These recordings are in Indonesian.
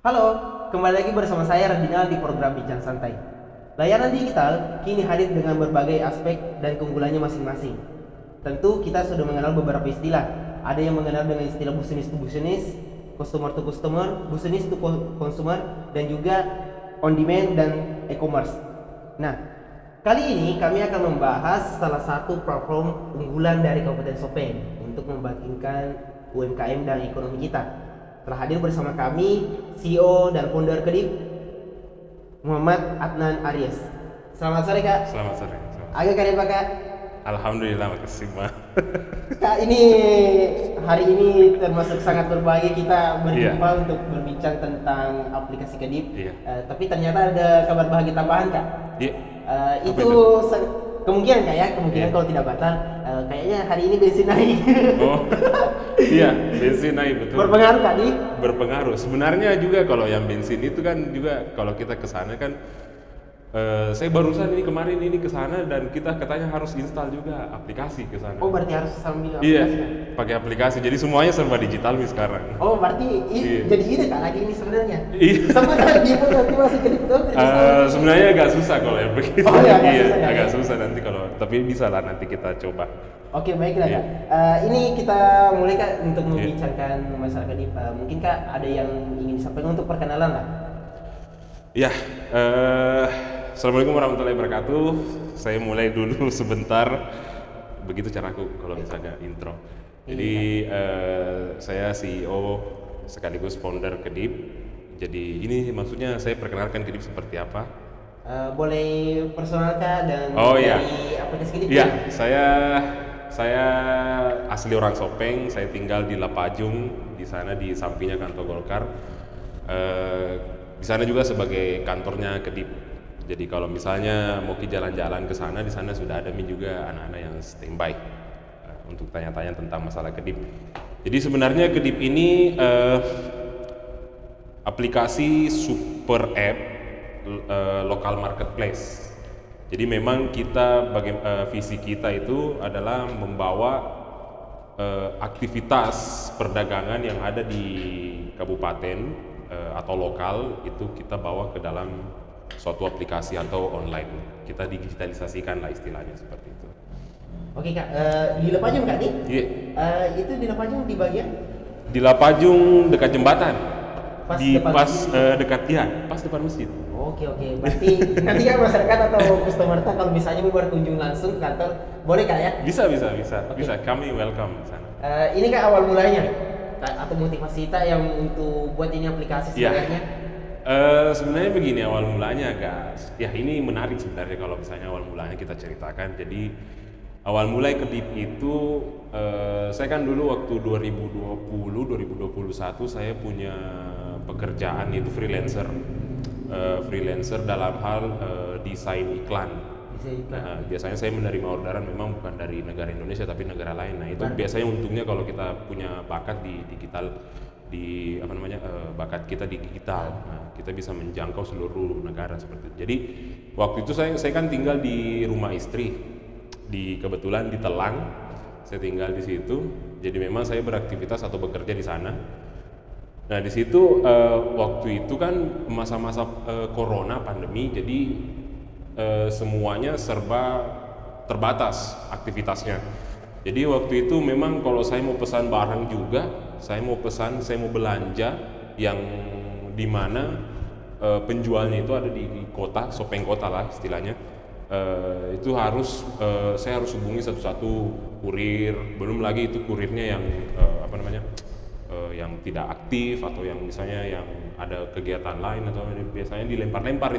Halo, kembali lagi bersama saya Radinal di program Bincang Santai. Layanan digital kini hadir dengan berbagai aspek dan keunggulannya masing-masing. Tentu kita sudah mengenal beberapa istilah. Ada yang mengenal dengan istilah business to business, customer to customer, business to consumer, dan juga on demand dan e-commerce. Nah, kali ini kami akan membahas salah satu platform unggulan dari Kabupaten Sopeng untuk membangkitkan UMKM dan ekonomi kita. Telah hadir bersama kami CEO dan founder Kedip, Muhammad Adnan Aries. Selamat sore Kak. Selamat sore. Agak kalian Pak Kak. Alhamdulillah, makasih Ma. Kak, ini hari ini termasuk sangat berbahagia kita berjumpa untuk berbincang tentang aplikasi Kedip. Iya. Tapi ternyata ada kabar bahagia tambahan Kak. Iya. Itu kemungkinan Kak ya, kemungkinan kalau tidak batal, kayaknya hari ini bensin naik. Oh, iya, bensin naik betul. Berpengaruh Kak di? Berpengaruh. Sebenarnya juga kalau yang bensin itu kan juga kalau kita ke sana kan, saya barusan ini kemarin ini ke sana dan kita katanya harus install juga aplikasi ke sana. Oh, berarti harus sambil Iya, aplikasi Kak? pakai aplikasi. Jadi semuanya serba digital nih sekarang. Oh, berarti Iya. jadi ide Kak lagi ini sebenarnya. Iya. Sama kayak di nanti masuk ke betul. Sebenarnya agak susah kalau yang begitu. Oh, iya, agak Iya, susah, agak ya. susah nanti kalau, tapi bisa lah nanti kita coba. Oke, baiklah Iya. Kak. Ini kita mulai Kak untuk membincangkan masyarakat di mungkin Kak ada yang ingin disampaikan untuk perkenalan lah. Ya, Assalamualaikum warahmatullahi wabarakatuh. Saya mulai dulu sebentar. Begitu caraku kalau misalnya intro. Jadi saya CEO sekaligus founder Kedip. Jadi ini maksudnya saya perkenalkan Kedip seperti apa. Boleh personal Kak dan Oh, iya. dari aplikasi Kedip? Iya, saya asli orang Sopeng. Saya tinggal di Lapajung, di sana di sampingnya kantor Golkar. Di sana juga sebagai kantornya Kedip. Jadi kalau misalnya mau ke jalan-jalan ke sana, di sana sudah ada juga anak-anak yang standby untuk tanya-tanya tentang masalah Kedip. Jadi sebenarnya Kedip ini aplikasi super app local marketplace. Jadi memang kita visi kita itu adalah membawa aktivitas perdagangan yang ada di kabupaten atau lokal itu kita bawa ke dalam suatu aplikasi atau online. Kita digitalisasikan lah istilahnya seperti itu. Oke Kak, di Lepajung Kak nih? Iya. Itu di Lepajung di bagian Di Lapajung dekat jembatan. Pas Di depan pas masjid. dekat ya, pas depan masjid. Oke, berarti nanti kan masyarakat atau customer kalau misalnya mau berkunjung langsung ke kantor, boleh Kak ya? Bisa. Oke. Bisa. Kami welcome di sana. Ini Kak awal mulanya atau motivasi kita yang untuk buat ini aplikasi Iya. sebenarnya? Sebenarnya begini awal mulanya ya ini menarik sebenarnya kalau misalnya awal mulanya kita ceritakan. Jadi awal mulai Kedip itu saya kan dulu waktu 2021 saya punya pekerjaan itu freelancer dalam hal desain iklan. Nah, biasanya saya menerima orderan memang bukan dari negara Indonesia tapi negara lain. Nah, itu biasanya untungnya kalau kita punya bakat di digital bakat kita di digital. Nah, kita bisa menjangkau seluruh negara seperti itu. Jadi, waktu itu saya kan tinggal di rumah istri. Kebetulan di Telang. Saya tinggal di situ. Jadi memang saya beraktivitas atau bekerja di sana. Nah, di situ waktu itu kan masa-masa corona pandemi, jadi semuanya serba terbatas aktivitasnya. Jadi waktu itu memang kalau saya mau pesan barang juga, saya mau belanja yang dimana penjualnya itu ada di kota, Sopeng kota lah istilahnya. Itu saya harus hubungi satu-satu kurir, belum lagi itu kurirnya yang yang tidak aktif atau yang misalnya yang ada kegiatan lain atau biasanya dilempar-lempar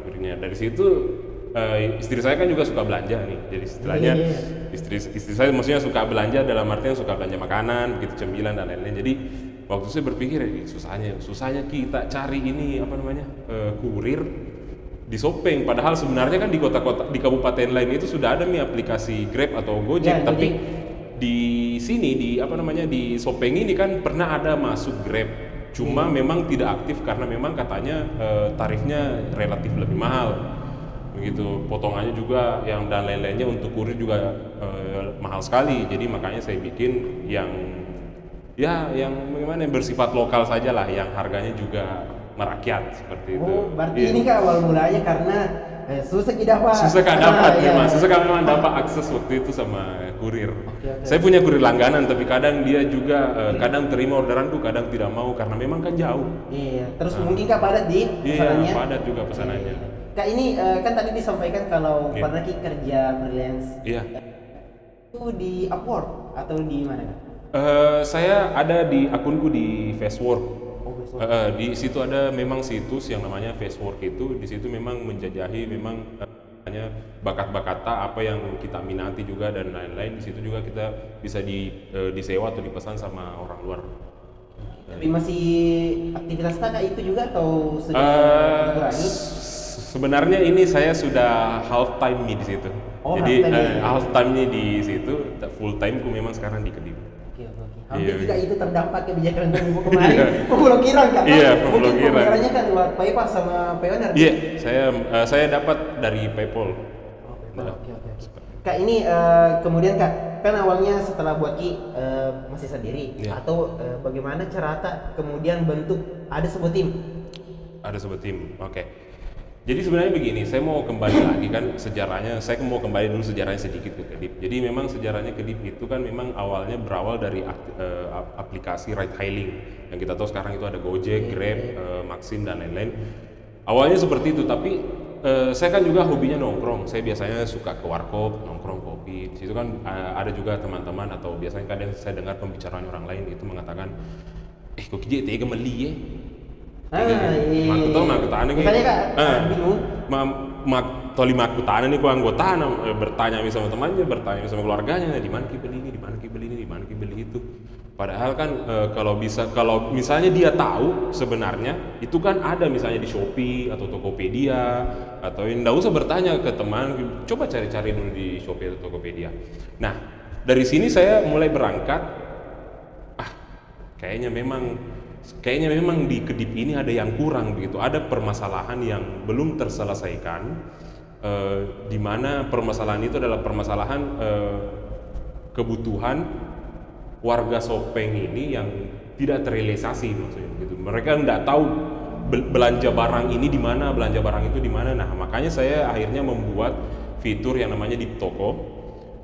kurirnya. Dari situ istri saya kan juga suka belanja nih, jadi istilahnya istri saya maksudnya suka belanja dalam artian suka belanja makanan, begitu cemilan dan lain-lain. Jadi waktu itu saya berpikir susahnya kita cari ini kurir di Sopeng, padahal sebenarnya kan di kota-kota di kabupaten lain itu sudah ada nih aplikasi Grab atau Gojek, tapi di sini di Sopeng ini kan pernah ada masuk Grab, cuma memang tidak aktif karena memang katanya tarifnya relatif lebih mahal begitu, potongannya juga yang dan lain-lainnya untuk kurir juga mahal sekali. Jadi makanya saya bikin yang Ya, yang bagaimana yang bersifat lokal saja lah, yang harganya juga merakyat seperti itu. Oh, berarti Iya. ini Kak awal mulanya karena susah kita dapat. Susah kan dapat Iya. memang, susah kan memang dapat akses waktu itu sama kurir. Oke. Saya punya kurir langganan, tapi kadang dia juga kadang terima orderanku, kadang tidak mau karena memang kan jauh. Iya, terus mungkin Kak padat di Iya, pesanannya. padat juga pesanannya. Iya. Kak ini kan tadi disampaikan kalau Iya. pernah Ki kerja freelance Iya. itu di Upwork atau di mana Kak? Saya ada di akunku di Facework. Oh, besok. Di situ ada memang situs yang namanya Facework itu. Di situ memang menjajahi memang hanya bakat-bakat apa yang kita minati juga dan lain-lain. Di situ juga kita bisa disewa atau dipesan sama orang luar. Tapi masih aktivitas Kak itu juga atau sudah Eh, dikurangi? Sebenarnya ini saya sudah half time nih di situ. Oh, Jadi half time ya. half time nih di situ, full time ku memang sekarang di Kediri. Oke. Iya, Hampir juga iya. itu terdampak kebijakan Kominfo kemarin pemblokiran Kak. Iya, Mungkin pemblokiran. pemblokirannya kan lewat PayPal sama Payoneer. Iya, saya dapat dari PayPal. Oh, Nah, oke. Kak ini kemudian Kak kan awalnya setelah buat Ki masih sendiri Iya. atau bagaimana cara Tak kemudian bentuk ada sebuah tim? Ada sebuah tim, oke. Jadi sebenarnya begini, saya mau kembali lagi kan sejarahnya, saya mau kembali dulu sejarahnya sedikit ke Kedip. Jadi memang sejarahnya Kedip itu kan memang awalnya berawal dari aplikasi ride hailing yang kita tahu sekarang itu ada Gojek, Grab, Maxim dan lain-lain. Awalnya seperti itu, tapi saya kan juga hobinya nongkrong. Saya biasanya suka ke warkop, nongkrong kopi. Di situ kan ada juga teman-teman atau biasanya kadang saya dengar pembicaraan orang lain itu mengatakan, kok kijek tega meli ya? Iya. Maku tahu maku tahan Misalnya Kak bingung. Toli maku tahan ini ku anggota bertanya sama temannya, bertanya sama keluarganya, di mana ki beli ini, di mana ki beli ini, di mana ki beli itu. Padahal kan kalau misalnya dia tahu sebenarnya itu kan ada misalnya di Shopee atau Tokopedia atau enggak usah bertanya ke teman, coba cari-cari dulu di Shopee atau Tokopedia. Nah, dari sini saya mulai berangkat kayaknya memang di Kedip ini ada yang kurang begitu, ada permasalahan yang belum terselesaikan, di mana permasalahan itu adalah permasalahan kebutuhan warga Sopeng ini yang tidak terrealisasi maksudnya gitu. Mereka nggak tahu belanja barang ini di mana, belanja barang itu di mana. Nah, makanya saya akhirnya membuat fitur yang namanya Deep Toko.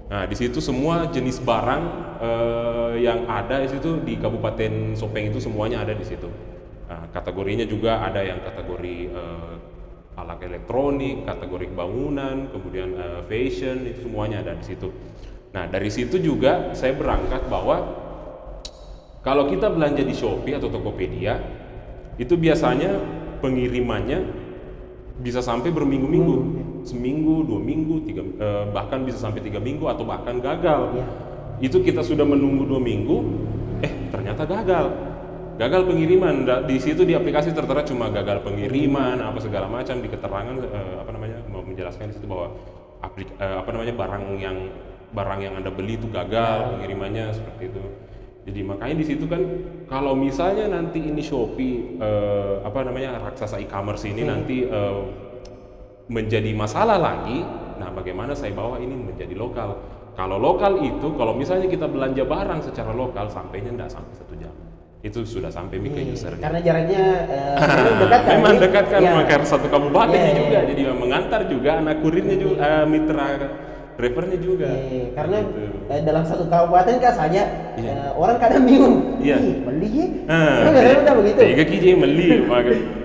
Nah, di situ semua jenis barang yang ada di situ di Kabupaten Sopeng itu semuanya ada di situ. Nah, kategorinya juga ada yang kategori alat elektronik, kategori bangunan, kemudian fashion, itu semuanya ada di situ. Nah, dari situ juga saya berangkat bahwa kalau kita belanja di Shopee atau Tokopedia, itu biasanya pengirimannya bisa sampai berminggu-minggu, seminggu, 2 minggu, bahkan bisa sampai 3 minggu atau bahkan gagal. Iya. Itu kita sudah menunggu 2 minggu, ternyata gagal pengiriman. Di situ di aplikasi tertera cuma gagal pengiriman, apa segala macam di keterangan mau menjelaskan di situ bahwa barang yang Anda beli itu gagal pengirimannya seperti itu. Jadi makanya di situ kan kalau misalnya nanti ini Shopee raksasa e-commerce ini nanti menjadi masalah lagi, nah bagaimana saya bawa ini menjadi lokal? Kalau lokal itu, kalau misalnya kita belanja barang secara lokal, sampainya tidak sampai 1 jam, itu sudah sampai ke usernya. Karena jaraknya dekat kan? Memang dekat kan, Iya. makanya satu kabupatennya Iya. juga, jadi mengantar juga anak kurirnya juga, mitra drivernya juga. Iya, karena Gitu. dalam satu kabupaten kan saja Iya. orang kadang bingung. Iya. Ih, beli ya? Ah, Udah begitu. Tiga kiji meli.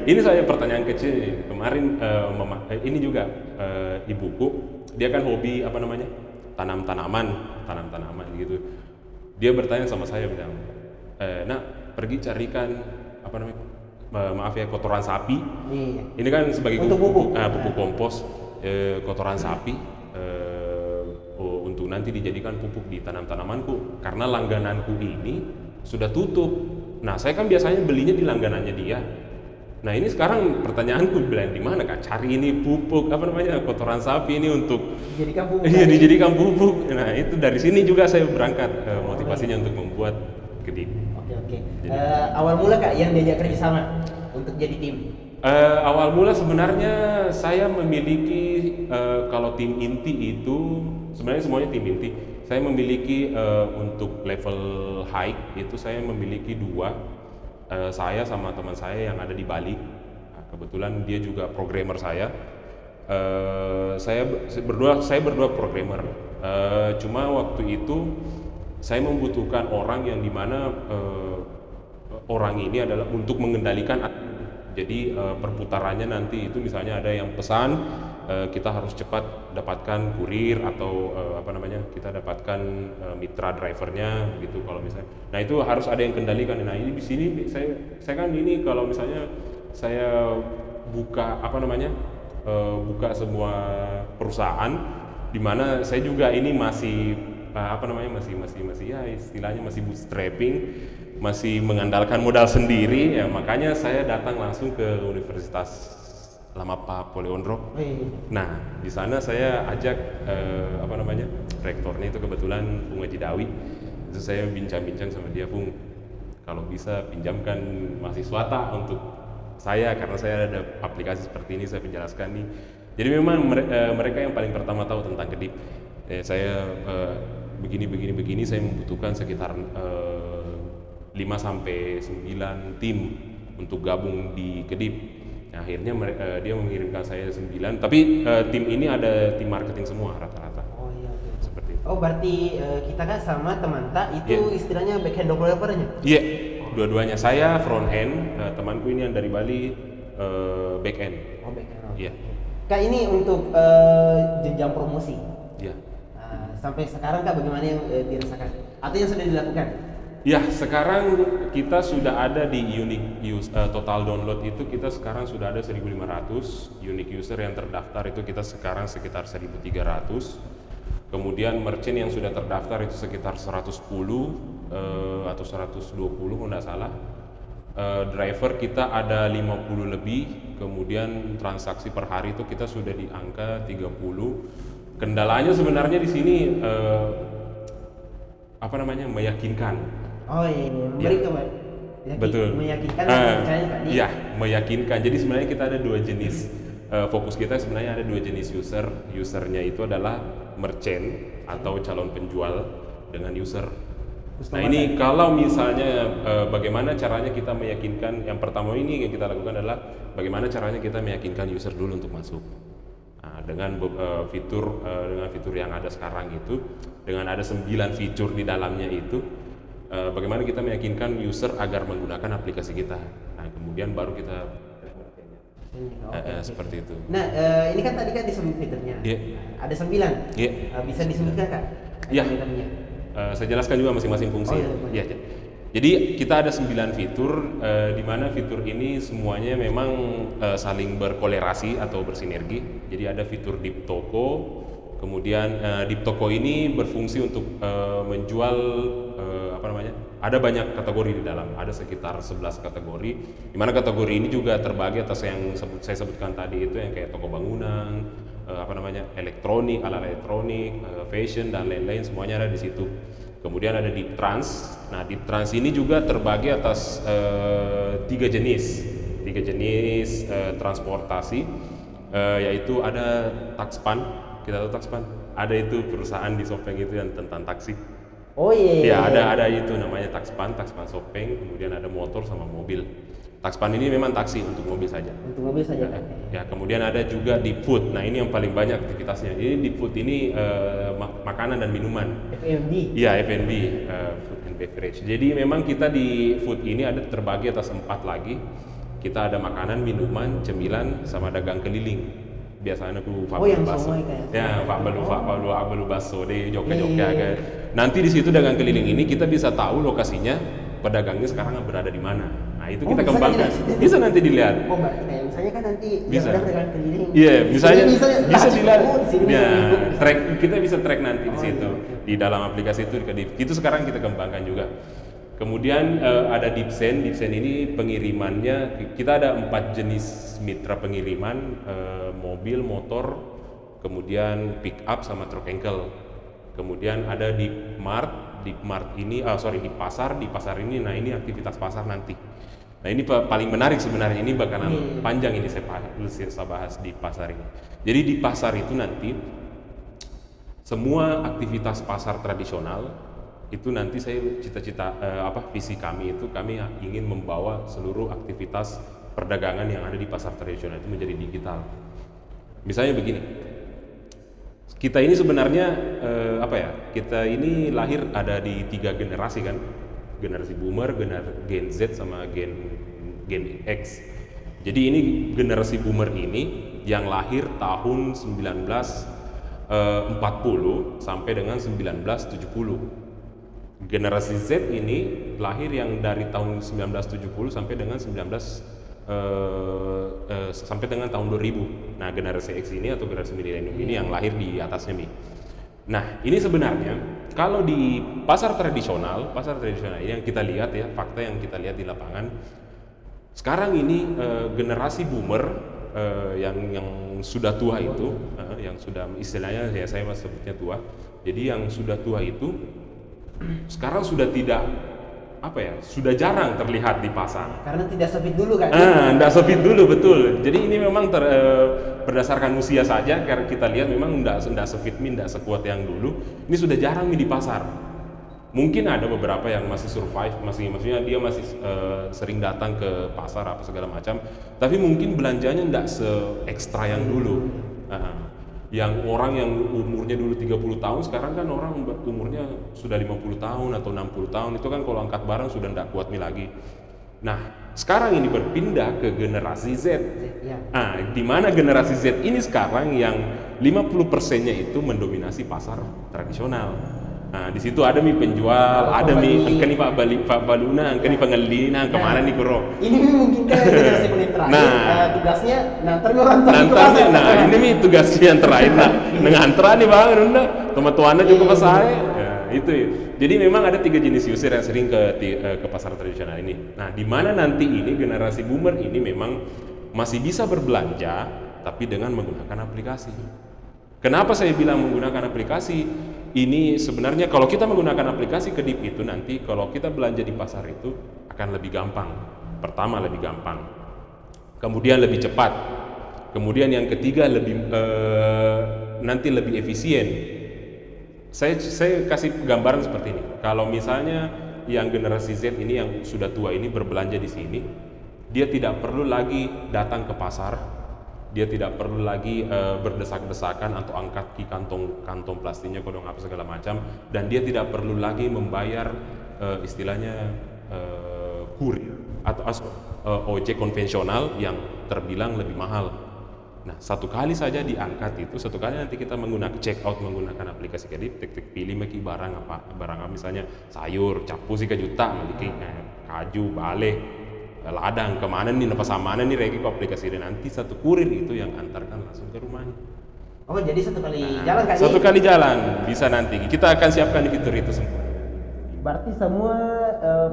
Ini saya pertanyaan kecil kemarin ini juga ibuku, dia kan hobi tanam-tanaman gitu. Dia bertanya sama saya bilang, nak pergi carikan kotoran sapi. Iya. Ini kan sebagai Untuk pupuk. pupuk kompos, kotoran sapi. Untuk nanti dijadikan pupuk di tanam-tanamanku karena langgananku ini sudah tutup. Nah, saya kan biasanya belinya di langganannya dia. Nah, ini sekarang pertanyaanku, bilang di mana Kak cari ini pupuk kotoran sapi ini untuk Dijadikan pupuk. iya dijadikan pupuk. Nah, itu dari sini juga saya berangkat motivasinya untuk membuat Kedip. Oke. Awal mula Kak yang diajak kerjasama untuk jadi tim. Awal mula sebenarnya saya memiliki kalau tim inti itu sebenarnya semuanya tim inti. Saya memiliki untuk level high itu saya memiliki dua, saya sama teman saya yang ada di Bali. Nah, kebetulan dia juga programmer saya. Saya berdua programmer. Cuma waktu itu saya membutuhkan orang yang dimana orang ini adalah untuk mengendalikan. Jadi perputarannya nanti itu misalnya ada yang pesan, kita harus cepat dapatkan kurir atau kita dapatkan mitra drivernya gitu kalau misalnya. Nah itu harus ada yang kendalikan. Nah ini di sini saya kan ini kalau misalnya saya buka buka semua perusahaan di mana saya juga ini masih masih ya istilahnya masih bootstrapping, masih mengandalkan modal sendiri ya, makanya saya datang langsung ke Universitas Lamapa Poleondro. Nah di sana saya ajak rektornya itu kebetulan Bung Haji Dawi. Itu saya bincang-bincang sama dia, Bung, kalau bisa pinjamkan mahasiswa untuk saya karena saya ada aplikasi seperti ini, saya menjelaskan nih. Jadi memang mereka yang paling pertama tahu tentang Kedip. Saya begini saya membutuhkan sekitar 5 sampai 9 tim untuk gabung di Kedip. Nah, akhirnya dia mengirimkan saya 9, tapi tim ini ada tim marketing semua rata-rata. Oh iya. Seperti itu. Oh berarti kita kan sama teman tak itu istilahnya backhand developer-nya? Iya, dua-duanya. Saya front end, temanku ini yang dari Bali back end. Oh back end. Iya. Kak ini untuk jenjang promosi. Iya. Sampai sekarang Kak bagaimana yang dirasakan atau yang sudah dilakukan? Ya, sekarang kita sudah ada di total download itu kita sekarang sudah ada 1.500, unique user yang terdaftar itu kita sekarang sekitar 1.300. Kemudian merchant yang sudah terdaftar itu sekitar 110 atau 120 kalau tidak salah. Driver kita ada 50 lebih, kemudian transaksi per hari itu kita sudah di angka 30. Kendalanya sebenarnya di sini meyakinkan. Oh iya, memberi betul. Meyakinkan percaya tadi. Iya, meyakinkan. Jadi sebenarnya kita ada dua jenis. Fokus kita sebenarnya ada dua jenis user. Usernya itu adalah merchant atau calon penjual dengan user. Nah ini kalau misalnya bagaimana caranya kita meyakinkan, yang pertama ini yang kita lakukan adalah bagaimana caranya kita meyakinkan user dulu untuk masuk. Nah, dengan fitur yang ada sekarang itu, dengan ada 9 fitur di dalamnya itu, bagaimana kita meyakinkan user agar menggunakan aplikasi kita. Nah kemudian baru kita seperti itu. Nah ini kan tadi kan disebut fiturnya. Ada 9. Bisa disebutkan Kak? Iya. Saya jelaskan juga masing-masing fungsi. Iya. Jadi kita ada 9 fitur, di mana fitur ini semuanya memang saling berkolerasi atau bersinergi. Jadi ada fitur Deep Toko, kemudian Deep Toko ini berfungsi untuk menjual ada banyak kategori di dalam, ada sekitar 11 kategori, di mana kategori ini juga terbagi atas yang saya sebutkan tadi itu yang kayak toko bangunan, elektronik, alat elektronik, fashion dan lain-lain, semuanya ada di situ. Kemudian ada Deep Trans. Nah, Deep Trans ini juga terbagi atas 3 jenis transportasi, yaitu ada Taxpan. Kita tahu Taxpan? Ada itu perusahaan di Sopeng itu yang tentang taksi. Oh iya. Ya, ada itu namanya Taxpan Sopeng, kemudian ada motor sama mobil. Taxpan ini memang taksi untuk mobil saja. Untuk mobil saja. Ya, kemudian ada juga Deep Food. Nah, ini yang paling banyak aktivitasnya. Ini Deep Food ini makanan dan minuman. F&B. Iya, F&B, food and beverage. Jadi memang kita di food ini ada terbagi atas 4 lagi. Kita ada makanan, minuman, cemilan, sama dagang keliling. Biasanya aku Pak Baso. Ya, Pak Balu Baso di Jogja. Nanti di situ dagang keliling ini kita bisa tahu lokasinya pedagangnya sekarang berada di mana. Nah, itu kita kembangkan. Bisa nanti dilihat. Oh, berarti kayak misalnya kan nanti bisa ada pedagang keliling. Iya, misalnya bisa dilihat. Ya, kita bisa track nanti di situ. Di dalam aplikasi itu itu sekarang kita kembangkan juga. Kemudian ada Dipsen. Dipsen ini pengirimannya kita ada 4 jenis mitra pengiriman, mobil, motor, kemudian pick up sama truk engkel. Kemudian ada Dipmart ini di pasar ini. Nah, ini aktivitas pasar nanti. Nah, ini paling menarik sebenarnya, ini bakalan panjang ini saya bahas di pasar ini. Jadi di pasar itu nanti semua aktivitas pasar tradisional itu nanti saya visi kami itu kami ingin membawa seluruh aktivitas perdagangan yang ada di pasar tradisional itu menjadi digital. Misalnya begini, kita ini sebenarnya kita ini lahir ada di 3 generasi kan, generasi boomer, gen Z sama gen X. Jadi ini generasi boomer ini yang lahir tahun 1940 sampai dengan 1970. Generasi Z ini lahir yang dari tahun 1970 sampai dengan sampai dengan tahun 2000. Nah, generasi X ini atau generasi milenium ini yang lahir di atasnya Mi. Nah, ini sebenarnya kalau di pasar tradisional ini yang kita lihat ya, fakta yang kita lihat di lapangan sekarang ini generasi boomer yang sudah tua itu, yang sudah istilahnya ya saya masih sebutnya tua. Jadi yang sudah tua itu sekarang sudah tidak sudah jarang terlihat di pasar. Karena tidak sempit dulu kan? Tidak sempit dulu, betul. Jadi ini memang berdasarkan usia saja, karena kita lihat memang tidak sefit tidak sekuat yang dulu. Ini sudah jarang di pasar. Mungkin ada beberapa yang masih survive, maksudnya dia masih sering datang ke pasar apa segala macam. Tapi mungkin belanjanya tidak se-ekstra yang dulu. Yang orang yang umurnya dulu 30 tahun sekarang kan orang umurnya sudah 50 tahun atau 60 tahun, itu kan kalau angkat barang sudah tidak kuat lagi. Nah, sekarang ini berpindah ke generasi Z. Di mana generasi Z ini sekarang yang 50%-nya itu mendominasi pasar tradisional. Nah, di situ ada penjual, ada angkani Pak Baluna, angkani pengelina, kemana nih Kuro? Ini mungkin kan generasi menit terakhir, tugasnya nantarnya orang tua. Nah, ini tugasnya yang terakhir, ngantra nih Bang, teman-temannya juga saya. Itu ya. Jadi memang ada 3 jenis user yang sering ke pasar tradisional ini. Nah, di mana nanti ini generasi boomer ini memang masih bisa berbelanja, tapi dengan menggunakan aplikasi. Kenapa saya bilang menggunakan aplikasi? Ini sebenarnya kalau kita menggunakan aplikasi Kedip itu nanti kalau kita belanja di pasar itu akan lebih gampang. Pertama lebih gampang, kemudian lebih cepat, kemudian yang ketiga nanti lebih efisien. Saya kasih gambaran seperti ini. Kalau misalnya yang generasi Z ini yang sudah tua ini berbelanja di sini, dia tidak perlu lagi datang ke pasar. Dia tidak perlu lagi berdesak-desakan atau angkat di kantong plastiknya kodong apa segala macam, dan dia tidak perlu lagi membayar istilahnya kurir atau ojek konvensional yang terbilang lebih mahal. Nah, satu kali saja diangkat itu, satu kali nanti kita check out menggunakan aplikasi Kedip, tik pilih meki barang apa misalnya sayur, capu sih kejuta, kaju, bale, ladang kemana nih, pas mana nih regi ke aplikasi ini, nanti satu kurir itu yang antarkan langsung ke rumahnya. Oh, jadi satu kali jalan kan? Satu kali jalan bisa nanti kita akan siapkan fitur itu semua. Berarti semua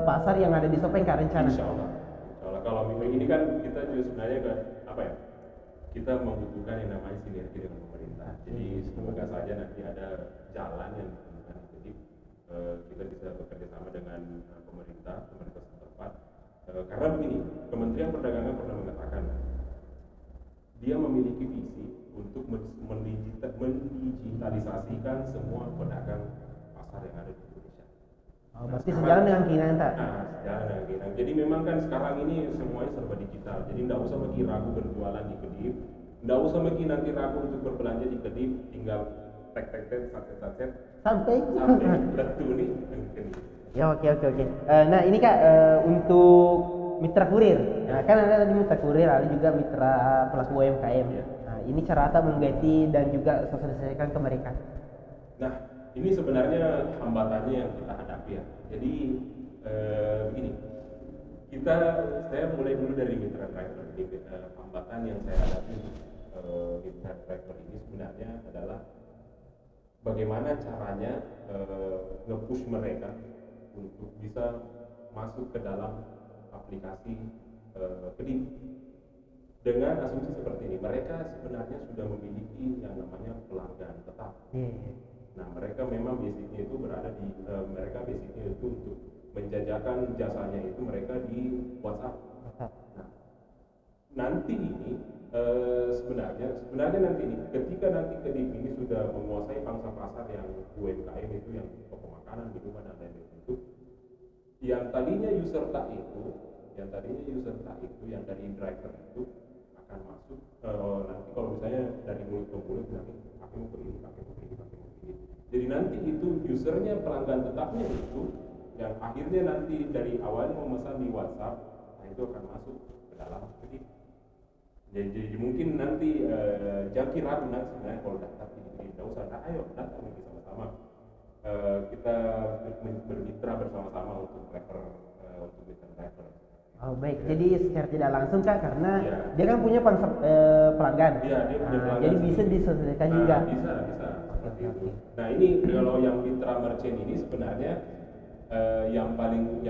pasar yang ada di Sopeng ke rencana? Insya Allah. Kalau memang ini kan kita juga sebenarnya kita membutuhkan yang namanya sinergi dengan pemerintah. Jadi semoga saja nanti ada jalan yang ditemukan. Jadi kita bisa bekerja sama dengan pemerintah setempat. Karena begini, Kementerian Perdagangan pernah mengatakan dia memiliki visi untuk mendigitalisasikan semua pedagang pasar yang ada di Indonesia. Berarti sejalan dengan keinginan tak? Sejalan dengan keinginan. Jadi memang kan sekarang ini semuanya serba digital. Jadi tidak usah lagi ragu berjualan di Kedip, tidak usah lagi nanti ragu untuk berbelanja di Kedip, tinggal tek saset sampai betul nih. Ya, oke. Nah, ini Kak untuk mitra kurir. Nah, kan ada tadi mitra kurir, ada juga mitra pelaku UMKM. Nah, ini cara apa mengganti dan juga sosialisasikan ke mereka? Nah, ini sebenarnya hambatannya yang kita hadapi ya. Jadi begini, saya mulai dulu dari mitra driver. Jadi hambatan yang saya hadapi mitra driver ini sebenarnya adalah bagaimana caranya nge-push mereka untuk bisa masuk ke dalam aplikasi Kedip. Dengan asumsi seperti ini, mereka sebenarnya sudah memiliki yang namanya pelanggan tetap. Nah, mereka memang basicnya itu untuk menjajakan jasanya itu mereka di WhatsApp. Nah, nanti ini Sebenarnya nanti nih, ketika nanti Kedip ini sudah menguasai pangsa pasar yang UMKM itu, yang toko makanan, minuman dan lain-lain itu, yang tadinya user tak itu, yang dari driver itu akan masuk. Nanti kalau misalnya dari mulut ke mulut, nanti pakai mau ini, pakai mau ini, pakai mau ini. Jadi nanti itu usernya, pelanggan tetapnya itu, yang akhirnya nanti dari awalnya memesan di WhatsApp, nah itu akan masuk ke dalam Kedip. Jadi mungkin nanti Jaki ragu nanti sebenarnya kalau daftar ini tidak usah, nah ayo daftar nanti sama-sama. Kita bermitra bersama-sama untuk driver. Oh baik, jadi secara tidak langsung Kak, karena Ya. dia kan punya pangsa pelanggan. Iya, dia punya pelanggan jadi bisa sendiri. disesuaikan juga. Bisa seperti Oke. itu. Nah ini kalau yang mitra merchant ini sebenarnya yang paling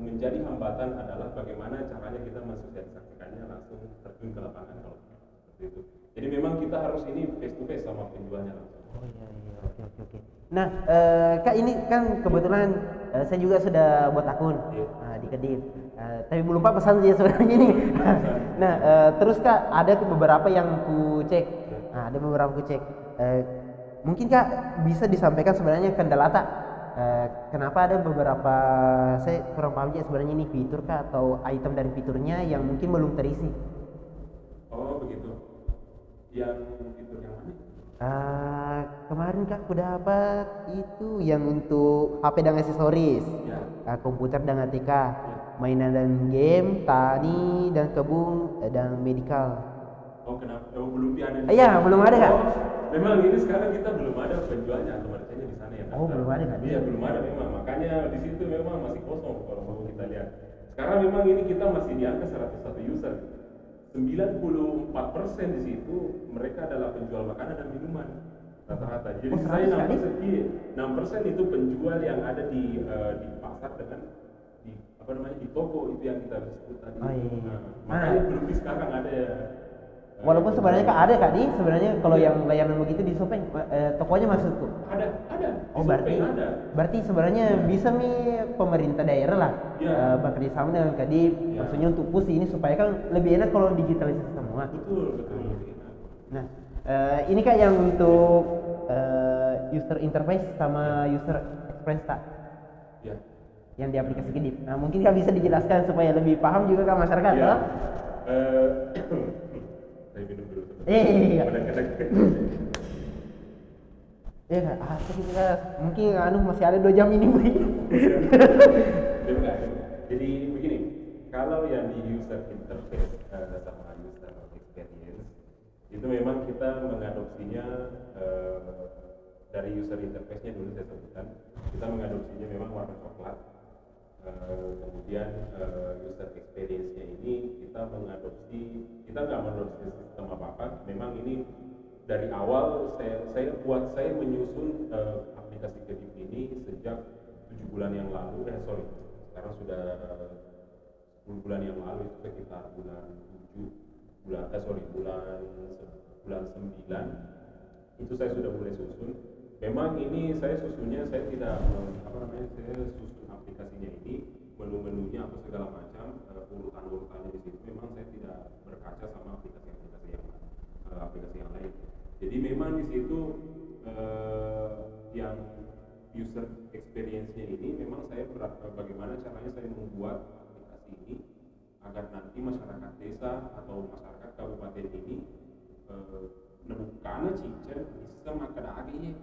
menjadi hambatan adalah bagaimana caranya kita mensosialisasikannya langsung terjun ke lapangan kalau seperti itu. Jadi memang kita harus ini face to face sama penjualnya langsung. Oh iya, oke. Nah, Kak ini kan kebetulan saya juga sudah buat akun di Kedip. Tapi belum Pak pesan dia sebenarnya ini. Nah, terus Kak ada beberapa yang ku cek. Nah, ada beberapa ku cek. Mungkin Kak bisa disampaikan sebenarnya kendala tak? Kenapa ada beberapa, saya kurang paham aja sebenarnya ini fitur Kak atau item dari fiturnya yang mungkin belum terisi. Oh begitu. Yang fitur yang mana? Kemarin Kak aku dapat itu yang untuk HP dan aksesoris, komputer dan ATK, mainan dan game, tani dan kebun dan medical. Oh kenapa? Oh belum ada. Iya belum ada Kak. Memang ini sekarang kita belum ada penjualnya atau merchantnya di sana ya. Oh belum ada Kak. Iya belum ada memang, makanya di situ memang masih kosong kalau mau kita lihat. Sekarang memang ini kita masih di angka 101 user. 94% di situ mereka adalah penjual makanan dan minuman rata-rata. Jadi saya 6% itu penjual yang ada di pasar dengan di toko itu yang kita sebut tadi. Makanya belum di sekarang ada. Walaupun sebenarnya Kak ada Kak di sebenarnya kalau yang layanan begitu di Shopee tokonya masuk tuh. Ada. Oh berarti sebenarnya bisa nih pemerintah daerah lah bekerjasama dengan Kadip, maksudnya untuk push ini supaya kan lebih enak kalau digitalisasi semua. Betul. Nah ini Kak yang untuk user interface sama user experience tak? Ya. Yang di aplikasi Kadip. Nah mungkin Kak bisa dijelaskan supaya lebih paham juga Kak masyarakat ya. Saya minum dulu. Iya. Ya mungkin masih ada 2 jam ini Bu. Jadi begini, kalau yang di user interface sama user experience itu memang kita mengadopsinya dari user interface-nya dulu saya sebutkan, kita mengadopsinya memang warna coklat. Kemudian user experience-nya ini kita nggak mengadopsi sistem apa-apa. Memang ini dari awal saya menyusun aplikasi Kedip ini sejak 7 bulan yang lalu. Sekarang sudah 10 bulan yang lalu, itu sekitar bulan 9 itu saya sudah mulai susun. Memang ini saya susunnya, saya tidak saya susun aplikasinya ini, menu-menunya apa segala macam, urutan-urutannya di situ memang saya tidak berkaca sama aplikasi yang lain. Jadi memang di situ yang user experience-nya ini memang saya bagaimana caranya saya membuat aplikasi ini agar nanti masyarakat desa atau masyarakat kabupaten ini nebukana cicen bisa makan aginya.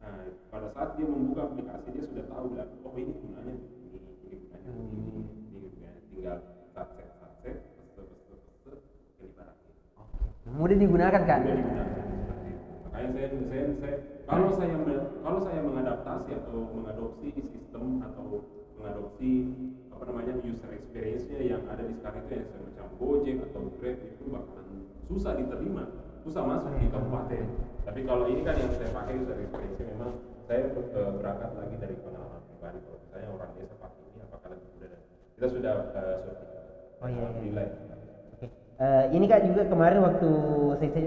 Nah, pada saat dia membuka aplikasi dia sudah tahu lah, oh ini gunanya ini tinggal set mudah digunakan Kak. Makanya kalau saya mengadaptasi atau mengadopsi sistem atau mengadopsi user experience-nya yang ada di sekarang itu yang semacam Gojek atau Grab itu bakalan susah diterima, susah masuk di kabupaten. Tapi kalau ini kan yang saya pakai user experience-nya memang saya berangkat lagi dari pengalaman pribadi. Kalau saya orang desa pakai ini apakah lebih mudah, dan kita sudah Alhamdulillah. Ini Kak juga kemarin waktu saya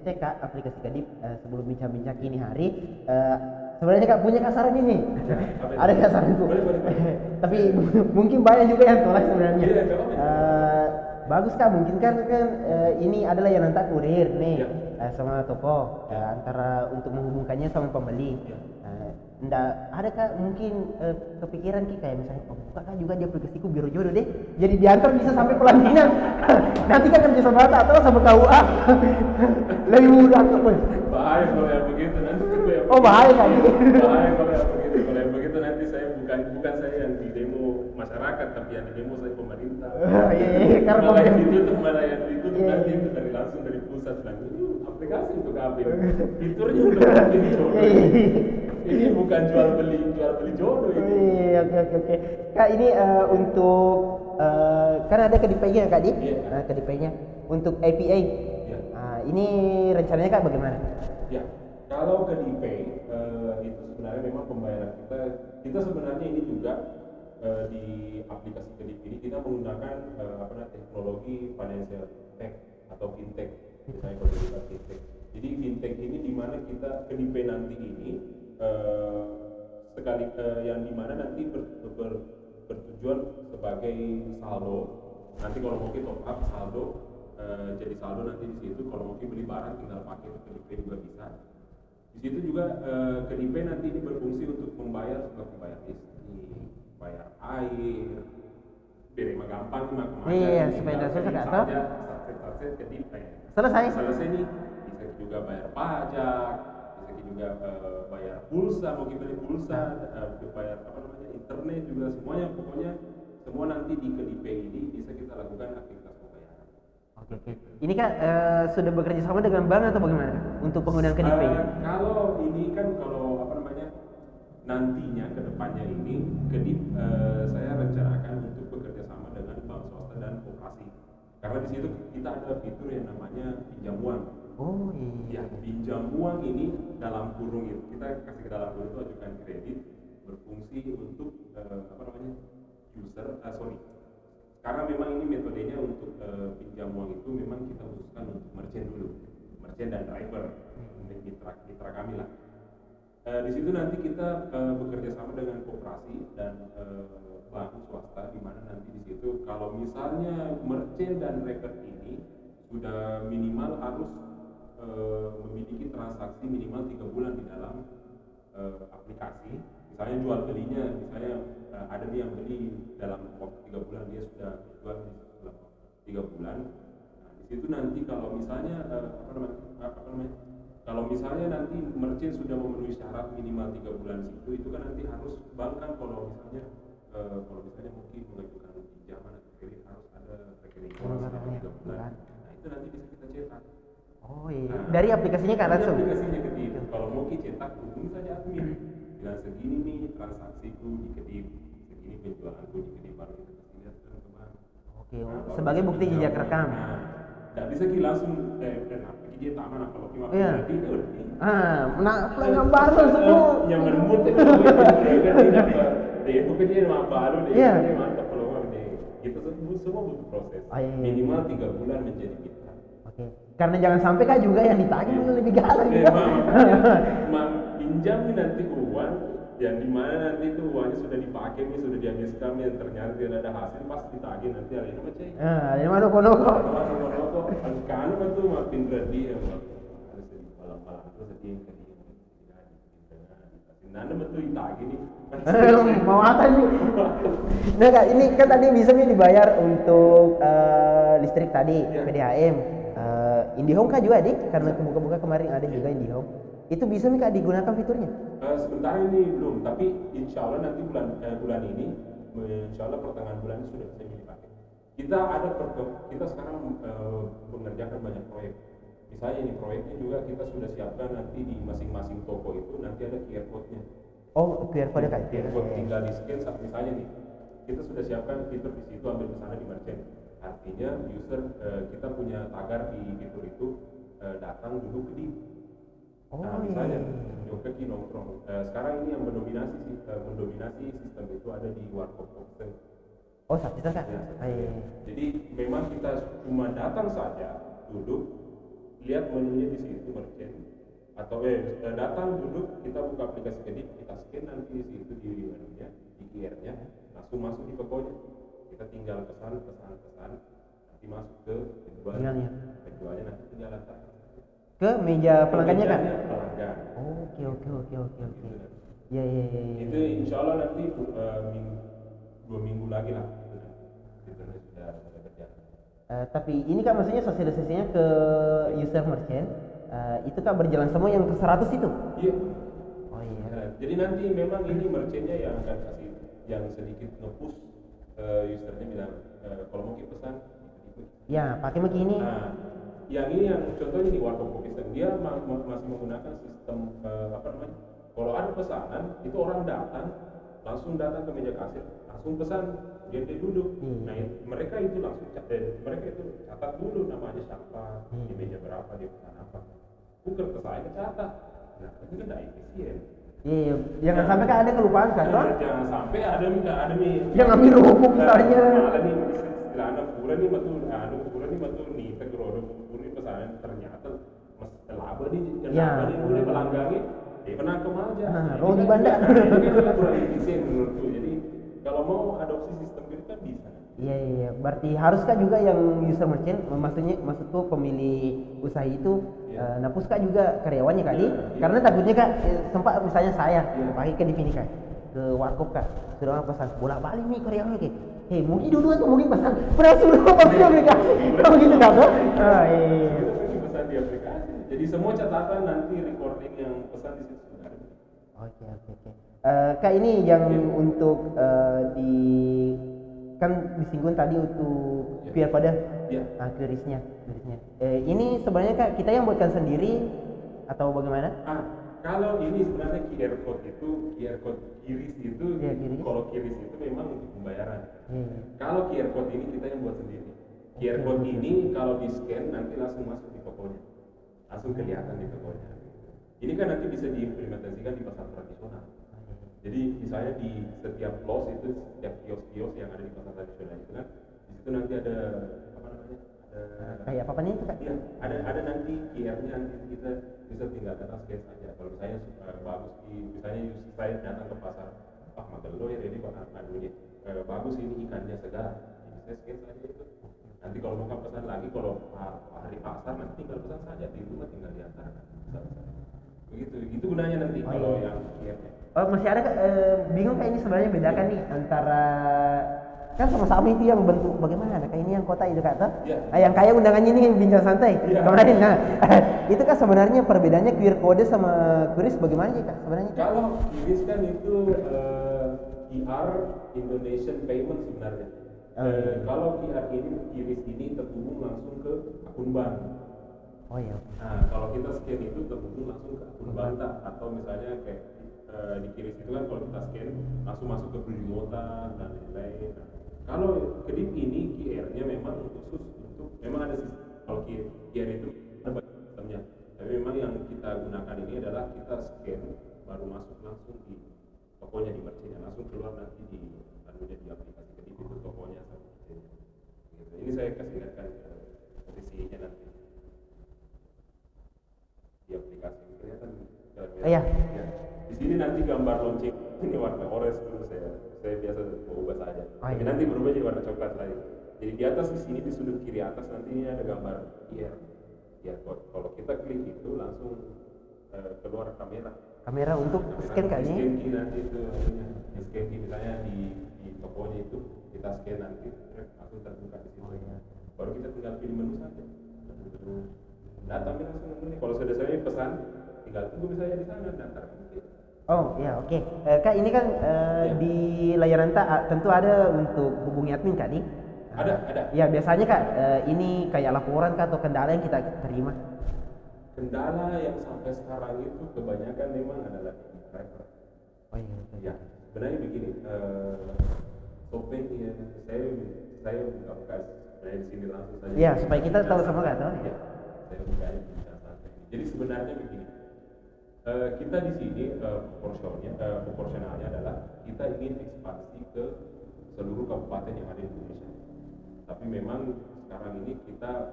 cek Kak aplikasi Kadip sebelum bincang-bincang ini hari, sebenarnya Kak punya kasaran ini. Ada kasaran itu. Tapi mungkin banyak juga yang tolak sebenarnya. bagus Kak, mungkin kan ini adalah yang nanti kurir nih Ya. sama toko antara untuk menghubungkannya sama pembeli. Ya. Nggak ada Kak mungkin kepikiran Ki kayak misalnya buka Kak juga di aplikasiku Biro Jodoh deh, jadi diantar bisa sampai pelaminan. Nanti kan kerja sama atau sama KUA lebih mudah Kak. Bahaya kalau yang begitu nanti kalau yang Oh bahaya Kak. bahaya kalau yang begitu. Kalau yang begitu nanti saya bukan saya yang di demo masyarakat, tapi yang di demo saya pemerintah. Iya, karena malah yang pemerintah. ditutup, malah yang ditutup Iya, nanti iya. itu dari langsung dari pusat bilang ini aplikasi untuk apa ini? Fiturnya untuk apa ini jodoh? Ini bukan jual beli jodoh ini. Iya, oke. Kak ini untuk kan ada KDP-nya Kak Di? Iya. KDP-nya untuk APA. Ya. Ini rencananya Kak bagaimana? Ya, kalau ke DPay itu sebenarnya memang pembayaran kita sebenarnya ini juga di aplikasi Kedip ini kita menggunakan teknologi financial tech atau fintech, misalnya kalau kita fintech. Jadi fintech ini di mana kita Kedip nanti ini yang di mana nanti bertujuan sebagai saldo. Nanti kalau mau kita top up saldo, jadi saldo nanti di situ. Kalau mau beli barang tinggal pakai Kedip juga bisa. Di situ juga Kedip nanti ini berfungsi untuk membayar seperti bayar listrik, bayar air, biar emang gampang nih kemana. Iya, supaya tidak susah Kak, toh? Akses Kedip. Selesai nih, bisa juga bayar pajak, bisa juga bayar pulsa, mau kita beli pulsa, bayar internet juga, semuanya pokoknya semua nanti di Kedip ini bisa kita lakukan aktivitas pembayaran. Oke. Ini Kak sudah bekerja sama dengan bank atau bagaimana Kak untuk penggunaan KDP? Kalau ini kan nantinya ke depannya ini Kedip saya rencanakan untuk bekerja sama dengan bank swasta dan koperasi. Karena di situ kita ada fitur yang namanya pinjam uang. Oh iya. Ya, pinjam uang ini dalam kurung itu kita kasih ke dalam kurung itu ajukan kredit berfungsi untuk karena memang ini metodenya untuk pinjam uang itu memang kita khususkan untuk merchant dulu, merchant dan driver, mitra kami lah. Di situ nanti kita bekerja sama dengan koperasi dan bank swasta, di mana nanti di situ kalau misalnya merchant dan driver ini sudah minimal harus memiliki transaksi minimal 3 bulan di dalam aplikasi. Misalnya jual belinya, misalnya ada dia yang beli dalam waktu 3 bulan, dia sudah jual dalam 3 bulan. Nah, di situ nanti kalau misalnya kalau misalnya nanti merchant sudah memenuhi syarat minimal 3 bulan itu kan nanti harus bank kan kalau misalnya mungkin mengajukan pinjaman atau kredit harus ada rekening selama 3 bulan. Nah, itu nanti bisa kita cetak. Oh iya. Dari aplikasinya Kak langsung. Dari aplikasinya Kedip. Kalau mau cetak hubungi saja admin. Bilang segini nih transaksiku di Kedip, segini penjualanku di Kedip, baru kita kasih lihat ke bank. Oke. Sebagai bukti jejak rekam. Tidak bisa langsung dia taman kalau cuma Iya. dia udah. Pelanggan baru semua. Yang menembut itu itu kan dia mah baru deh. Iya. Dia mantap peluang deh. Kita semua butuh proses. Iya. Minimal 3 bulan menjadi mitra. Oke. Karena jangan sampai Kak juga yang ditagih malah lebih galak juga. Pinjam nih nanti uang yang dimana nanti itu uangnya sudah dipakai nih, sudah dihabiskan nih, ternyata tidak ada hasil, pasti ditagih nanti hari ini macam. Ini mana noko. Kan itu makin berarti ya harus di malam-malam terus jadi yang Nana betul ditagih nih. Mau apa nih? Nah Kak, ini kan tadi bisa nih dibayar untuk listrik tadi, Ya. PDAM. IndiHome Kak juga dik, karena kebuka-buka kemarin ada juga IndiHome. Itu bisa nih Kak digunakan fiturnya? Sebentar ini belum, tapi insya Allah nanti bulan ini, insya Allah pertengahan bulan ini sudah bisa dipakai. Kita sekarang mengerjakan banyak proyek. Misalnya ini proyeknya juga kita sudah siapkan nanti di masing-masing toko itu nanti ada QR code-nya. Oh, QR code Kak. QR code tinggal di scan saat misalnya nih. Kita sudah siapkan fitur di situ, ambil ke sana di merchant. Artinya user kita punya tagar di fitur itu datang duduk di. Nah, misalnya Jokeki nongkrong. Sekarang ini yang mendominasi sistem itu ada di Warkop Option. Oh, saat itu Kak. Ya, jadi memang kita cuma datang saja, duduk, lihat menunya di situ merchant, atau datang duduk, kita buka aplikasi Kedip, kita scan nanti di situ di menunya, di QR-nya, langsung masuk di tokonya. Kita tinggal pesan, nanti nanti masuk ke Tinggalnya. penjualnya nanti tinggal letak Ke meja pelanggannya kan? mejanya pelanggan. Oke. Ya. Itu insya Allah nanti 2 minggu lagi lah itu sudah berjalan. Tapi ini kan maksudnya sosialisasinya ke user merchant, itu kan berjalan semua yang ke 100 itu? Iya. Oh iya. Nah, jadi nanti memang ini merchantnya yang akan kasih yang sedikit nge-push usernya bilang kalau mau kita pesan ikut. Ya, pakai begini. Nah, yang ini yang contohnya di warkop kopi Stem, dia masih menggunakan sistem apa namanya? Kalau ada pesanan itu orang langsung datang ke meja kasir, langsung pesan, dia duduk. Nah, mereka itu langsung mereka itu catat dulu namanya siapa, di meja berapa dia pesan apa. Bukan ke saya catat. Nah, itu kan tidak efisien. Iya, jangan sampai kan ada kelupaan kan? Jangan sampai ada nih. Yang ambil rokok misalnya. Ada nih istilah anak pura nih betul nih tegerodo pura nih pesanan ternyata laba nih mulai melanggangi dia penangkem aja. Rodi banda. Ini kan kurang efisien menurutku. Jadi kalau mau adopsi sistem gitu kan bisa. Iya. Berarti haruskah juga yang user merchant, maksudku pemilik usaha itu napuskah juga karyawannya kali? Karena takutnya kak sempat misalnya saya pakai ke divini kak ke warkop kak sudah pesan bolak balik nih karyawannya kayak mungkin dulu atau mungkin pesan berhasil pasti aplikasi kalau gitu kak tuh. Iya. Pesan di aplikasi. Jadi semua catatan nanti recording yang pesan di situ sudah ada. Oke. Kak ini yang untuk kan disinggung tadi untuk QR code, QRIS-nya. Ini sebenarnya kak kita yang buatkan sendiri atau bagaimana? Kalau ini sebenarnya QR code QRIS itu, kalau QRIS itu memang untuk pembayaran. Kalau QR code ini kita yang buat sendiri. QR code ini kalau di scan nanti langsung masuk di tokonya, langsung kelihatan di tokonya. Ini kan nanti bisa diimplementasikan di pasar tradisional. Jadi misalnya di setiap pos itu, setiap kios-kios yang ada di pasar tradisional itu kan, di situ nanti ada apa namanya? Kayak apa nih itu kak? Iya, ada nanti QR-nya nanti kita bisa tinggal datang scan saja. Kalau misalnya bagus misalnya saya datang ke pasar, Magelo ya ini adunya bagus ini ikannya segar, ini saya scan saja itu. Nanti kalau mau pesan lagi, kalau hari pasar nanti tinggal pesan saja di rumah tinggal diantarkan. Begitu, itu gunanya nanti kalau yang QR-nya. Masih ada bingung kayak ini sebenarnya bedakan nih antara kan sama-sama itu yang bentuk bagaimana kayak ini yang kota itu kak tuh yang kayak undangannya ini bincang santai kemarin. Nah itu kan sebenarnya perbedaannya QR code sama QRIS bagaimana sih kak sebenarnya? Kalau QRIS kan itu QR Indonesian Payment sebenarnya. Kalau QRIS ini terhubung langsung ke akun bank. Oh iya. Nah kalau kita scan itu terhubung langsung ke akun bank atau misalnya kayak di QRIS itu kan kalau kita scan langsung masuk ke Brimota dan lain-lain. Nah, kalau kedip ini QR-nya memang khusus untuk memang ada sistem. Kalau QR itu ada sistemnya, tapi memang yang kita gunakan ini adalah kita scan baru masuk langsung di tokonya di merchantnya, langsung keluar nanti di aplikasi kedip itu tokonya sama merchantnya. Gitu. Ini saya kasih lihatkan posisinya nanti di aplikasi kelihatan. Iya. Di sini nanti gambar lonceng ini warna orange dulu saya biasa ubah saja. Tapi nanti berubah jadi warna coklat lagi. Jadi di atas di sini di sudut kiri atas nanti ini ada gambar QR code. Kalau kita klik itu langsung keluar kamera untuk scan kayaknya. Scan key nanti itu scan key misalnya di tokonya itu kita scan nanti langsung terbuka di situ. Baru kita tinggal pilih menu saja. Datangnya langsung menu. Kalau sudah saya pesan tinggal tunggu misalnya di sana daftar. Oh ya oke. Kak ini kan di layanan tentu ada untuk hubungi admin kak nih. Ada. Ya biasanya kak ini kayak laporan kak atau kendala yang kita terima. Kendala yang sampai sekarang itu kebanyakan memang adalah driver. Oh iya. Ya sebenarnya begini. Topeng ya saya buka saya di sini langsung saja. Ya supaya kita tahu sama kak tuh. Ya saya buka di santai. Jadi sebenarnya begini. Kita di sini proporsionalnya adalah kita ingin ekspansi ke seluruh kabupaten yang ada di Indonesia. Tapi memang sekarang ini kita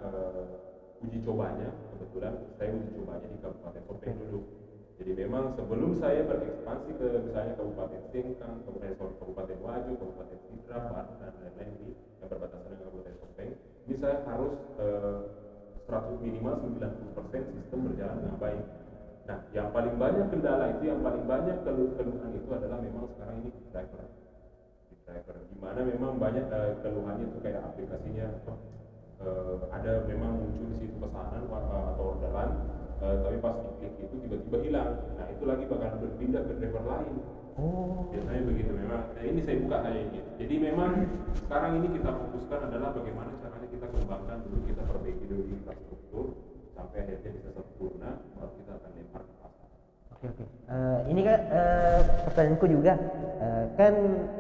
uji cobanya, kebetulan saya uji cobanya di Kabupaten Topeng dulu. Jadi memang sebelum saya berekspansi ke misalnya Kabupaten Sengkang, Kabupaten Waju, Kabupaten Sidra, Baru dan lain-lain ini yang berbatasan dengan Kabupaten Topeng, ini saya harus 100 minimal 90% sistem berjalan dengan baik. Nah, yang paling banyak kendala itu, yang paling banyak keluhan itu adalah memang sekarang ini di driver, di mana memang banyak keluhannya itu kayak aplikasinya ada memang muncul di situ pesanan atau orderan, tapi pas diklik itu tiba-tiba hilang. Nah, itu lagi bakal berpindah ke driver lain. Biasanya begitu memang. Nah, ini saya buka kayak ini. Jadi memang sekarang ini kita fokuskan adalah bagaimana caranya kita kembangkan dulu, kita perbaiki dulu infrastruktur sampai akhirnya bisa sempurna, baru kita akan lempar ke pasar. Oke. Ini kan pertanyaanku juga, kan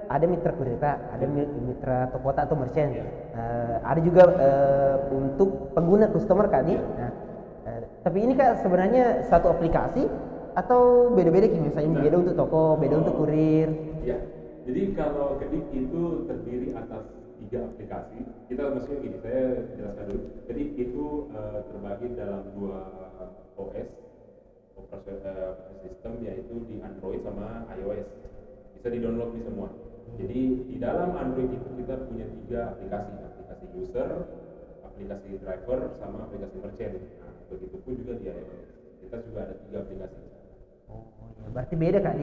ada mitra kurita, ada mitra tokota atau merchant, ada juga untuk pengguna customer kan ini. Nah, tapi ini kan sebenarnya satu aplikasi atau beda-beda, misalnya beda untuk toko, beda untuk kurir. Ya, jadi kalau Kedik itu terdiri atas 3 aplikasi. Kita maksudnya gini, saya jelaskan dulu. Kedik itu terbagi dalam 2 OS, operasi sistem, yaitu di Android sama iOS. Bisa di-download di semua. Jadi di dalam Android itu kita punya 3 aplikasi user, aplikasi driver, sama aplikasi merchant. Nah, begitupun juga di iOS. Kita juga ada 3 aplikasi. Berarti beda Kak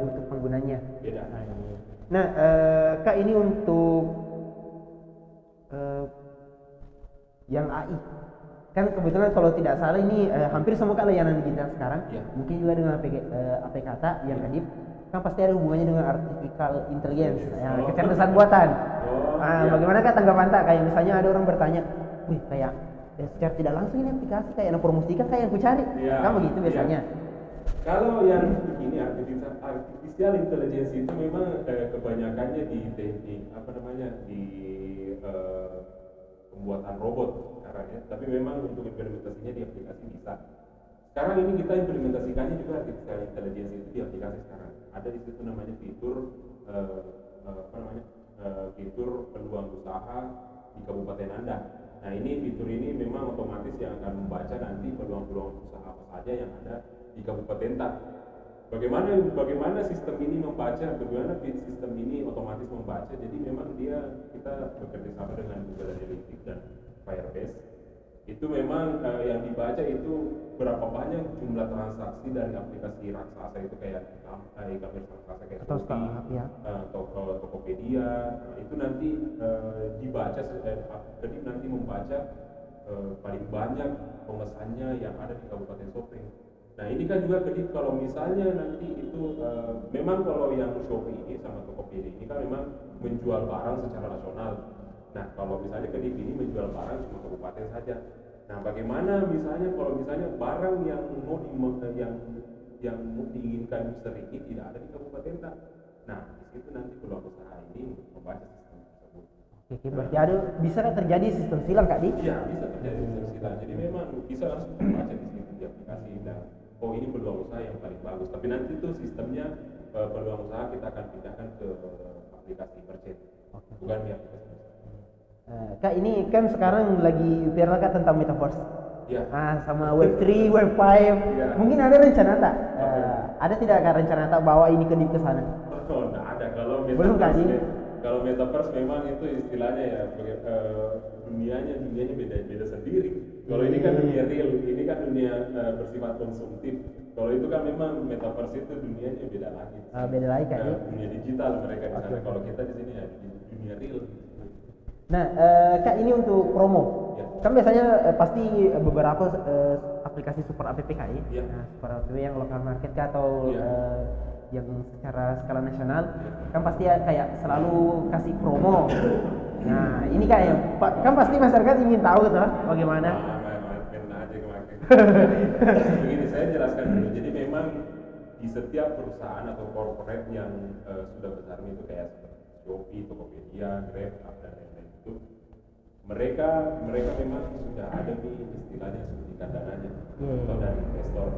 untuk penggunanya. Beda. Nah, Kak, ini untuk yang AI. Kan kebetulan kalau tidak salah ini hampir semua Kak layanan digital sekarang, mungkin juga dengan AP Kata yang Kadip, kan pasti ada hubungannya dengan artificial intelligence, kecerdasan buatan. Bagaimana Kak tanggapan Tak? Kayak misalnya ada orang bertanya, wih kayak secara tidak langsung ini aplikasi kayak promosikan kayak yang ku cari, kan begitu biasanya. Kalau yang begini artificial intelligence itu memang kebanyakannya di teknik di pembuatan robot sekarang ya. Tapi memang untuk implementasinya di aplikasi bisa. Sekarang ini kita implementasikannya juga artificial intelligence itu di aplikasi sekarang. Ada di situ namanya fitur fitur peluang usaha di kabupaten Anda. Nah, ini fitur ini memang otomatis yang akan membaca nanti peluang-peluang usaha apa saja yang ada di kabupaten Tak. Bagaimana sistem ini membaca, bagaimana sistem ini otomatis membaca. Jadi memang kita bekerja sama dengan Google Analytics dan Firebase. Itu memang yang dibaca itu berapa banyak jumlah transaksi dari aplikasi raksasa itu kayak e-commerce raksasa kayak Shopee, Tokopedia. Itu nanti dibaca, jadi nanti membaca paling banyak pemesannya yang ada di Kabupaten Sopeng. Nah, ini kan juga Kedip kalau misalnya nanti itu memang kalau yang Shopee ini sama Tokopedia ini kan memang menjual barang secara nasional. Nah, kalau misalnya Kedip ini menjual barang cuma kabupaten saja. Nah, bagaimana misalnya kalau misalnya barang yang mau diinginkan user ini tidak ada di kabupaten Tak. Nah, di situ nanti peluang usaha ini membaca sistem tersebut. Oke, berarti bisa terjadi sistem silang Kak Di? Iya, bisa terjadi sistem silang. Jadi memang bisa langsung membaca di situ di aplikasi dan ini peluang usaha yang paling bagus. Tapi nanti tuh sistemnya peluang usaha kita akan pindahkan ke aplikasi merchant, bukan di aplikasi. Kak, ini kan sekarang lagi viral Kak tentang metaverse. Ya. Sama Web3, Web5. Ya. Mungkin ada rencana Tak? Ada tidak Kak rencana Tak bawa ini ke sana? Oh, enggak ada. Kalau belum Kak Di? Kalau metaverse memang itu istilahnya ya dunianya beda sendiri. Kalau ini kan dunia real, ini kan dunia bersifat konsumtif. Kalau itu kan memang metaverse itu dunianya beda lagi. Beda lagi Kak Di? Dunia digital mereka di sana. Kalau kita di sini ya di dunia real. Nah, Kak, ini untuk promo. Ya. Kan biasanya pasti beberapa aplikasi super app KI, super app yang lokal market atau yang secara skala nasional, kan pasti kayak selalu kasih promo. Nah, ini kayak kan pasti masyarakat ingin tahu gitu, bagaimana? Begini, saya jelaskan dulu. Jadi memang di setiap perusahaan atau corporate yang sudah besar itu kayak Shopee, Tokopedia, Grab, dan lain-lain itu, mereka memang sudah ada nih istilahnya suntikan dananya atau dari investor.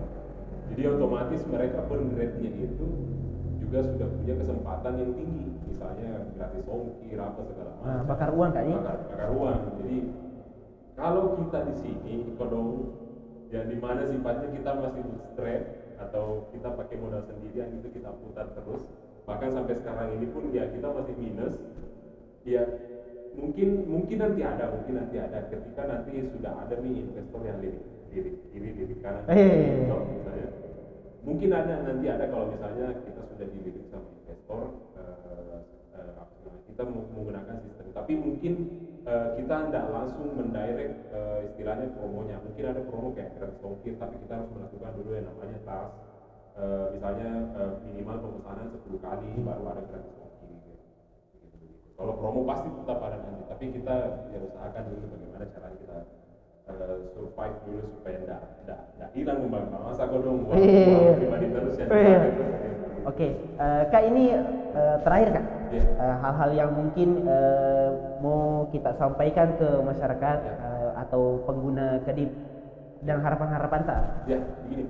Jadi otomatis mereka burn rate-nya itu juga sudah punya kesempatan yang tinggi, misalnya gratis ongkir apa segala macam. Bakar uang Kak ini? Bakar uang. Jadi kalau kita di sini ekonomi yang dimana sifatnya kita masih bootstrap atau kita pakai modal sendirian itu kita putar terus, bahkan sampai sekarang ini pun ya kita masih minus, ya mungkin nanti ada ketika nanti sudah ada nih investor yang lirik kanan misalnya. Mungkin nanti ada kalau misalnya kita sudah dilirik sama investor, kita menggunakan sistem. Tapi mungkin kita tidak langsung mendirect istilahnya promonya. Mungkin ada promo kayak gratis ongkir, tapi kita harus melakukan dulu yang namanya tas. Misalnya minimal pemesanan 10 kali baru ada gratis ongkir. Gitu. Kalau promo pasti tetap ada nanti, tapi kita ya usahakan dulu bagaimana cara kita survive dulu supaya tidak hilang masa kau dong uang pribadi terus yang Oke, Kak, ini terakhir Kak, hal-hal yang mungkin mau kita sampaikan ke masyarakat atau pengguna Kedip dan harapan-harapan Kak. Ya, begini,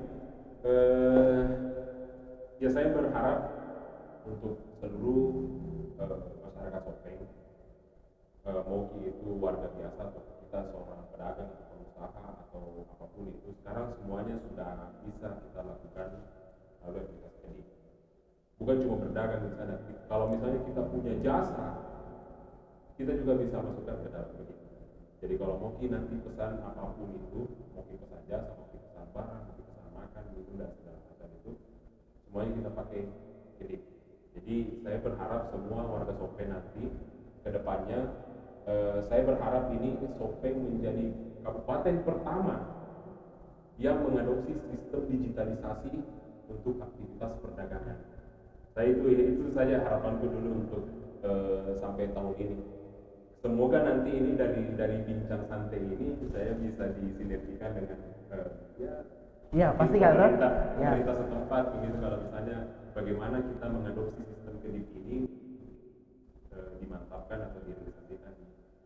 ya saya berharap untuk seluruh masyarakat Sopeng, mau itu warga biasa atau kita seorang pedagang atau pengusaha atau apapun itu, sekarang semuanya sudah bisa kita lakukan melalui aplikasi Kedip. Bukan cuma berdagang di sana. Kalau misalnya kita punya jasa, kita juga bisa masukkan ke dalam Kedip. Jadi kalau mau nanti pesan apapun itu, mau pesan jasa, mau pesan barang, mau pesan makan, itu dan segala macam itu, semuanya kita pakai Kedip. Jadi saya berharap semua warga Sopeng nanti ke depannya, saya berharap ini Sopeng menjadi kabupaten pertama yang mengadopsi sistem digitalisasi untuk aktivitas perdagangan. Saya itu saja harapanku dulu untuk sampai tahun ini. Semoga nanti ini dari bincang santai ini saya bisa disinergikan dengan pasti kan pemerintah setempat begitu, kalau misalnya bagaimana kita mengadopsi sistem Kedip ini dimantapkan atau direalisasikan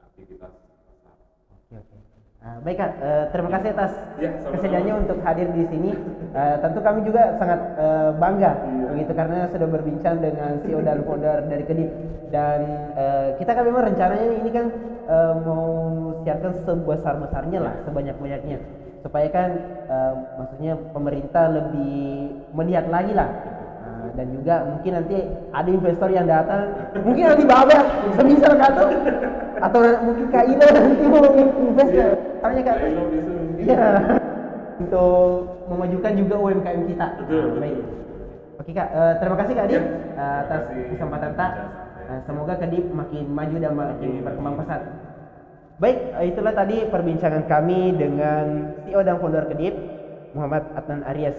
aktivitas pasar. Baik Kak, terima kasih atas kesediaannya untuk hadir di sini. Tentu kami juga sangat bangga begitu karena sudah berbincang dengan CEO dan founder dari Kedip, dan kita kan memang rencananya ini kan mau siarkan sebesar-besarnya lah, sebanyak-banyaknya, supaya kan maksudnya pemerintah lebih melihat lagi lah. Dan juga mungkin nanti ada investor yang datang, mungkin nanti Baba semisal Kak atau mungkin Kak Ilo nanti mau invest ya, namanya Kak. Iya, untuk memajukan juga UMKM kita. Baik. Oke Kak, terima kasih Kak Adip atas kesempatan Kak. Semoga Kedip makin maju dan makin berkembang pesat. Baik, itulah tadi perbincangan kami dengan CEO dan founder Kedip, Muhammad Adnan Aryes.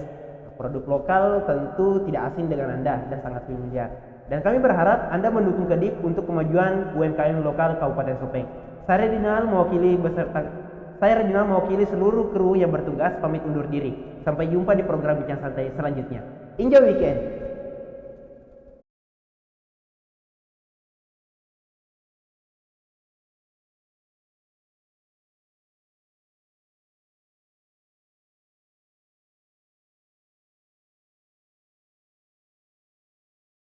Produk lokal tentu tidak asing dengan Anda dan sangat familiar. Dan kami berharap Anda mendukung Kedip untuk kemajuan UMKM lokal Kabupaten Sopeng. Saya Redinal mewakili seluruh kru yang bertugas pamit undur diri. Sampai jumpa di program Bincang Santai selanjutnya. Enjoy weekend.